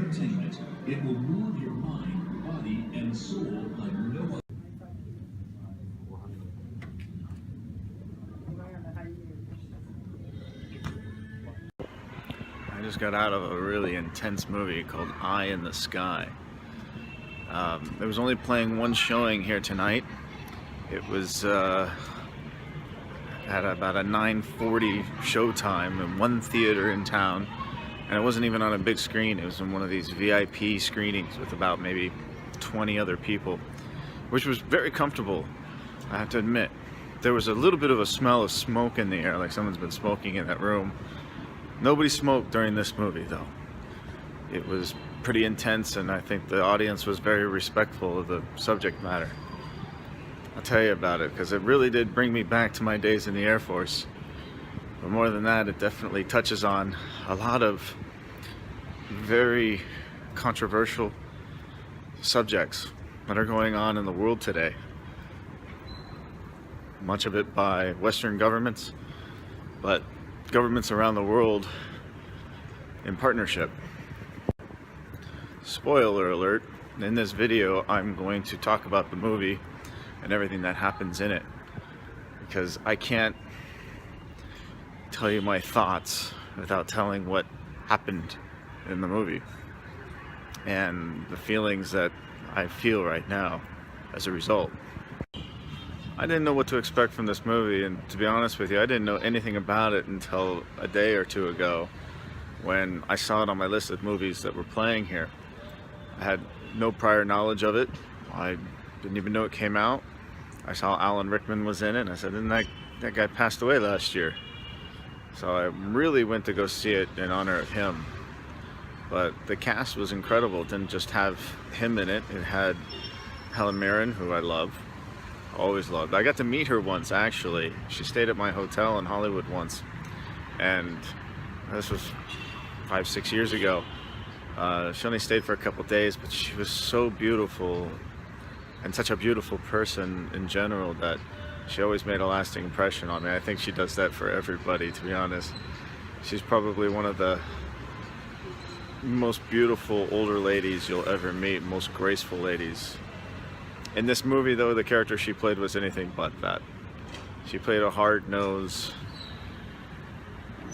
entertainment. It will move your mind, body, and soul like no other. I just got out of a really intense movie called Eye in the Sky. It was only playing one showing here tonight. It was at about a 9:40 showtime in one theater in town, and it wasn't even on a big screen. It was in one of these VIP screenings with about maybe 20 other people, which was very comfortable, I have to admit. There was a little bit of a smell of smoke in the air, like someone's been smoking in that room. Nobody smoked during this movie, though. It was pretty intense, and I think the audience was very respectful of the subject matter. I'll tell you about it, because it really did bring me back to my days in the Air Force. But more than that, it definitely touches on a lot of very controversial subjects that are going on in the world today. Much of it by Western governments, but governments around the world in partnership. Spoiler alert, in this video I'm going to talk about the movie and everything that happens in it, because I can't tell you my thoughts without telling what happened in the movie and the feelings that I feel right now as a result. I didn't know what to expect from this movie, and to be honest with you, I didn't know anything about it until a day or two ago when I saw it on my list of movies that were playing here. I had no prior knowledge of it. I didn't even know it came out. I saw Alan Rickman was in it, and I said, "Didn't that guy passed away last year?" So I really went to go see it in honor of him. But the cast was incredible. It didn't just have him in it. It had Helen Mirren, who I love. Always loved. I got to meet her once, actually. She stayed at my hotel in Hollywood once, and this was 5-6 years ago. She only stayed for a couple days, but she was so beautiful and such a beautiful person in general that she always made a lasting impression on me. I think she does that for everybody, to be honest. She's probably one of the most beautiful older ladies you'll ever meet, most graceful ladies. In this movie, though, the character she played was anything but that. She played a hard-nosed,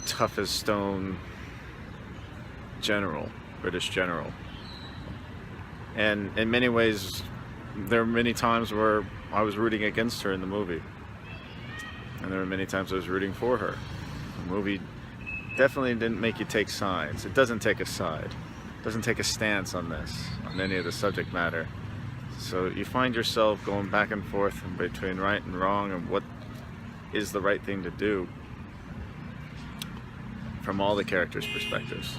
tough as stone general, British general. And in many ways, there were many times where I was rooting against her in the movie. And there were many times I was rooting for her. The movie definitely didn't make you take sides. It doesn't take a side. It doesn't take a stance on this, on any of the subject matter. So you find yourself going back and forth between right and wrong and what is the right thing to do from all the characters' perspectives.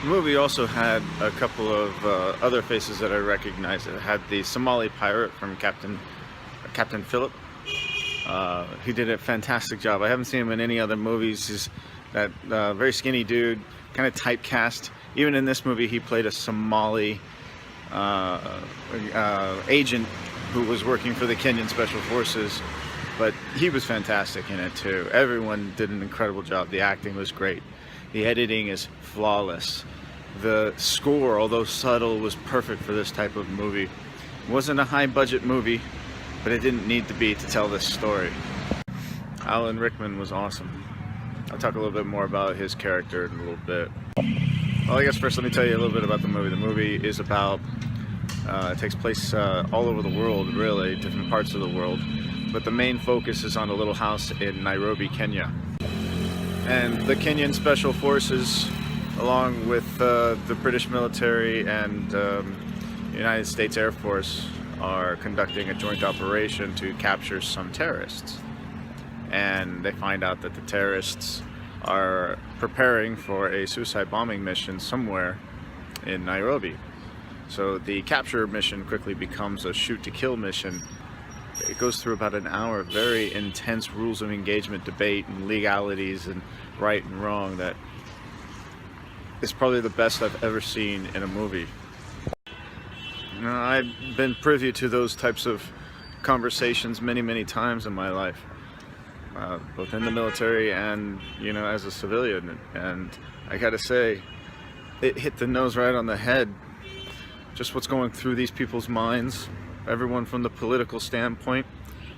The movie also had a couple of other faces that I recognized. It had the Somali pirate from Captain Phillip. He did a fantastic job. I haven't seen him in any other movies. He's that very skinny dude, kind of typecast. Even in this movie, he played a Somali agent who was working for the Kenyan Special Forces, but he was fantastic in it too. Everyone did an incredible job. The acting was great. The editing is flawless. The score, although subtle, was perfect for this type of movie. It wasn't a high-budget movie, but it didn't need to be to tell this story. Alan Rickman was awesome. I'll talk a little bit more about his character in a little bit. Well, I guess first let me tell you a little bit about the movie. The movie is about, it takes place all over the world, really, different parts of the world. But the main focus is on a little house in Nairobi, Kenya. And the Kenyan Special Forces, along with the British military and United States Air Force, are conducting a joint operation to capture some terrorists. And they find out that the terrorists are preparing for a suicide bombing mission somewhere in Nairobi. So the capture mission quickly becomes a shoot-to-kill mission. It goes through about an hour of very intense rules of engagement debate and legalities and right and wrong that is probably the best I've ever seen in a movie. Now, I've been privy to those types of conversations many times in my life. Both in the military and, as a civilian. And I gotta say, it hit the nose right on the head. Just what's going through these people's minds. Everyone from the political standpoint,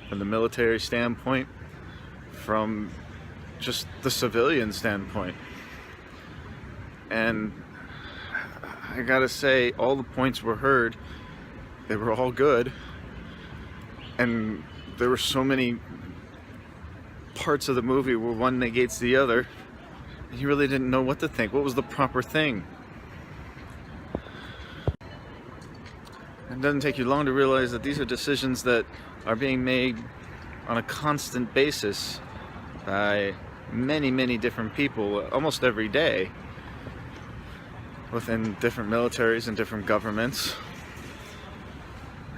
from the military standpoint, from just the civilian standpoint. And I gotta say, all the points were heard. They were all good. And there were so many parts of the movie where one negates the other. You really didn't know what to think. What was the proper thing? It doesn't take you long to realize that these are decisions that are being made on a constant basis by many, many different people almost every day within different militaries and different governments.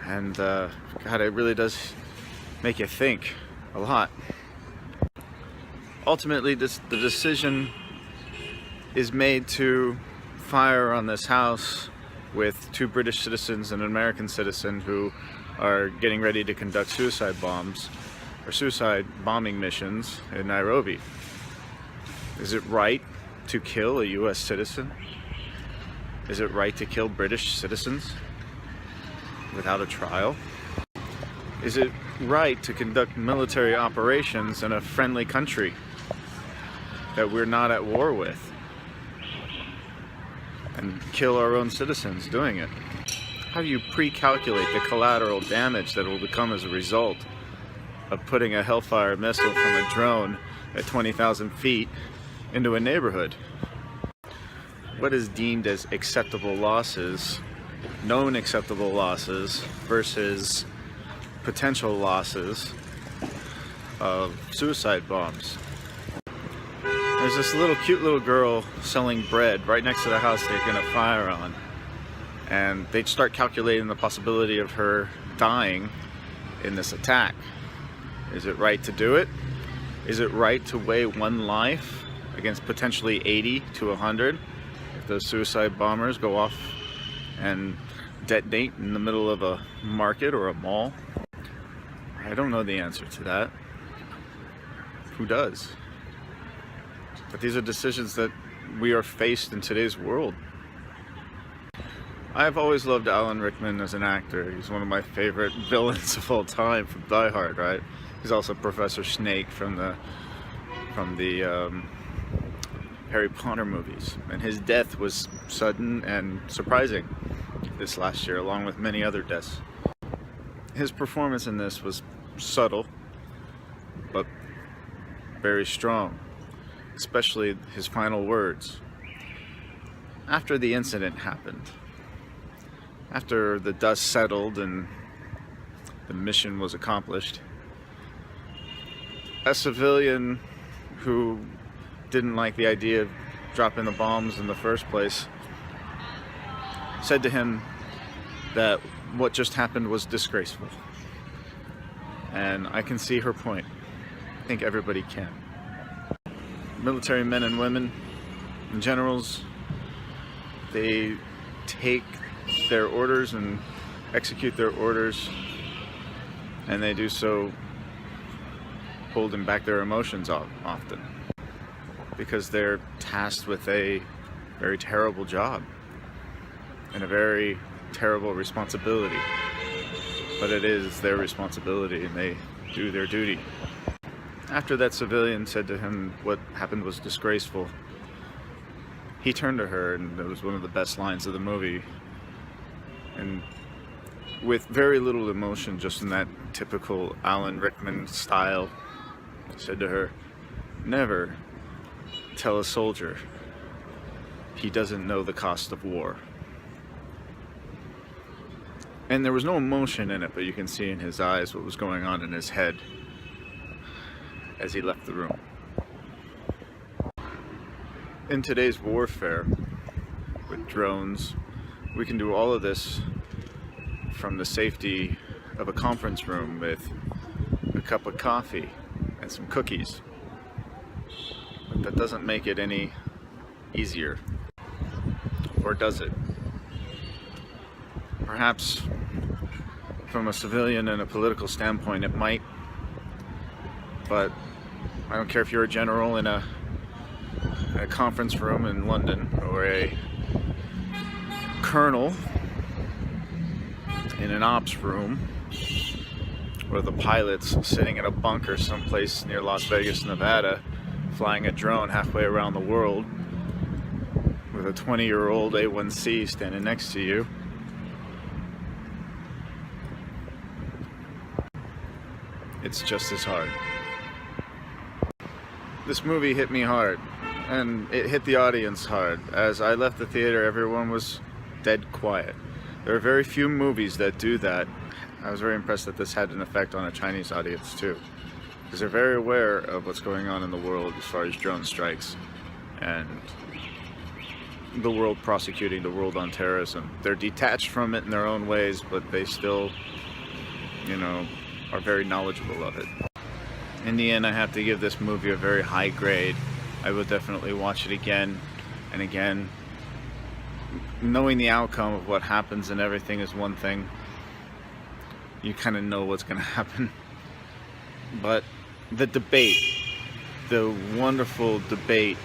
And God, it really does make you think a lot. Ultimately, the decision is made to fire on this house with 2 British citizens and an American citizen who are getting ready to conduct suicide bombs or suicide bombing missions in Nairobi. Is it right to kill a US citizen? Is it right to kill British citizens without a trial? Is it right to conduct military operations in a friendly country that we're not at war with and kill our own citizens doing it? How do you pre-calculate the collateral damage that will become as a result of putting a Hellfire missile from a drone at 20,000 feet into a neighborhood? What is deemed as acceptable losses, known acceptable losses, versus potential losses of suicide bombs? There's this cute little girl selling bread right next to the house they're gonna fire on. And they start calculating the possibility of her dying in this attack. Is it right to do it? Is it right to weigh one life against potentially 80 to 100 if those suicide bombers go off and detonate in the middle of a market or a mall? I don't know the answer to that. Who does? But these are decisions that we are faced in today's world. I've always loved Alan Rickman as an actor. He's one of my favorite villains of all time from Die Hard, right? He's also Professor Snake from the Harry Potter movies. And his death was sudden and surprising this last year, along with many other deaths. His performance in this was subtle, but very strong. Especially his final words. After the incident happened, after the dust settled and the mission was accomplished, a civilian who didn't like the idea of dropping the bombs in the first place said to him that what just happened was disgraceful. And I can see her point. I think everybody can. Military men and women and generals, they take their orders and execute their orders, and they do so holding back their emotions often because they're tasked with a very terrible job and a very terrible responsibility, but it is their responsibility and they do their duty. After that civilian said to him what happened was disgraceful, he turned to her, and it was one of the best lines of the movie, and with very little emotion, just in that typical Alan Rickman style, said to her, "Never tell a soldier he doesn't know the cost of war." And there was no emotion in it, but you can see in his eyes what was going on in his head as he left the room. In today's warfare with drones, we can do all of this from the safety of a conference room with a cup of coffee and some cookies. But that doesn't make it any easier. Or does it? Perhaps from a civilian and a political standpoint it might, but I don't care if you're a general in a a conference room in London, or a colonel in an ops room, or the pilot's sitting in a bunker someplace near Las Vegas, Nevada, flying a drone halfway around the world with a 20-year-old A1C standing next to you. It's just as hard. This movie hit me hard, and it hit the audience hard. As I left the theater, everyone was dead quiet. There are very few movies that do that. I was very impressed that this had an effect on a Chinese audience too, because they're very aware of what's going on in the world as far as drone strikes and the world prosecuting the world on terrorism. They're detached from it in their own ways, but they still, are very knowledgeable of it. In the end, I have to give this movie a very high grade. I will definitely watch it again and again. Knowing the outcome of what happens and everything is one thing. You kind of know what's going to happen. But the debate, the wonderful debate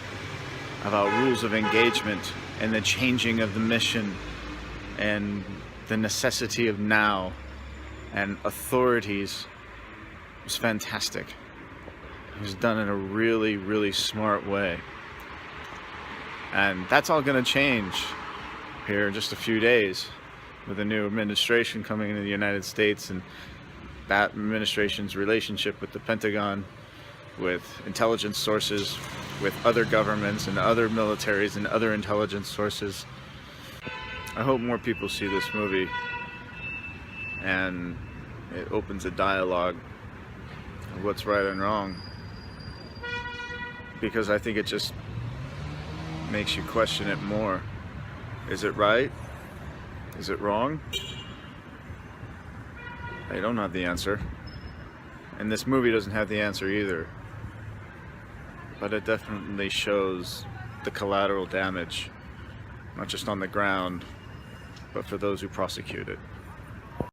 about rules of engagement and the changing of the mission and the necessity of now and authorities was fantastic. It was done in a really, really smart way. And that's all going to change here in just a few days with a new administration coming into the United States, and that administration's relationship with the Pentagon, with intelligence sources, with other governments and other militaries and other intelligence sources. I hope more people see this movie and it opens a dialogue of what's right and wrong, because I think it just makes you question it more. Is it right? Is it wrong? I don't have the answer, and this movie doesn't have the answer either, but it definitely shows the collateral damage, not just on the ground, but for those who prosecute it.